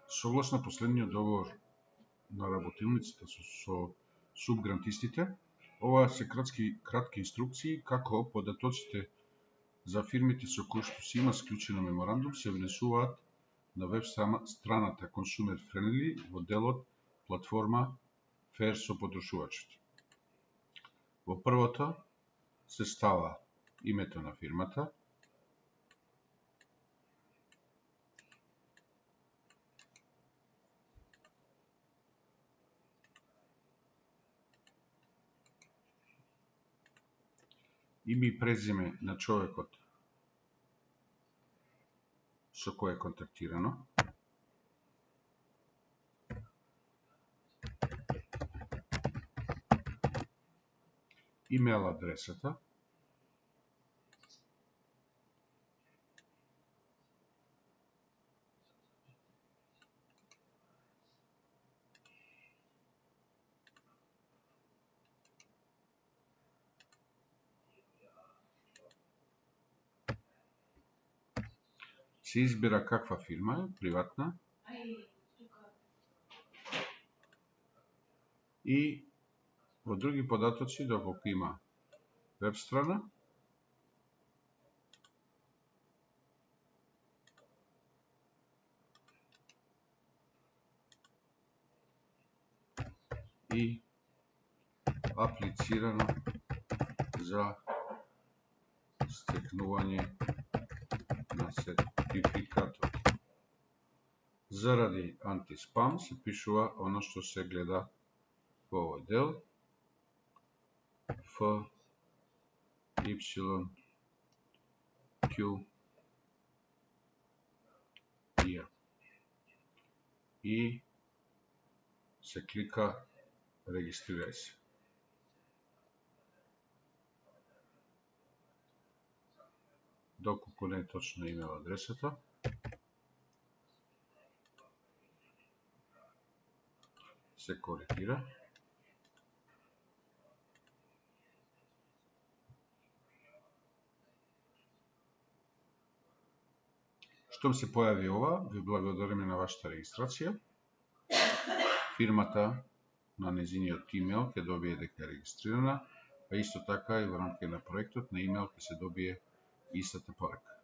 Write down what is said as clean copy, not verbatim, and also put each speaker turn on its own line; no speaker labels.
Согласно последниот договор на работилниците со субгрантистите, ова се кратки инструкции како податоците за фирмите со кои што се има склучено меморандум се внесуваат на веб страната Consumer Friendly во делот платформа Fair со потрошувачите. Во првото се става името на фирмата, име и презиме на човекот со кој е контактирано, имейл адресата, се избира каква фирма е, приватна, и во други податоци, доколку има веб страна, и аплицирано за стекнување на сертификатот. Заради антиспам се пишува оно што се гледа во овој дел. F, Y, Q, I. И се клика регистрирај се. Доколку не е точно имейл адресата, се коригира. Штом се појави ова, ви благодариме на вашата регистрација. Фирмата на незиниот имейл ќе добие дека е регистрирана, а исто така и во рамки на проектот на имейл ќе се добие истата порака.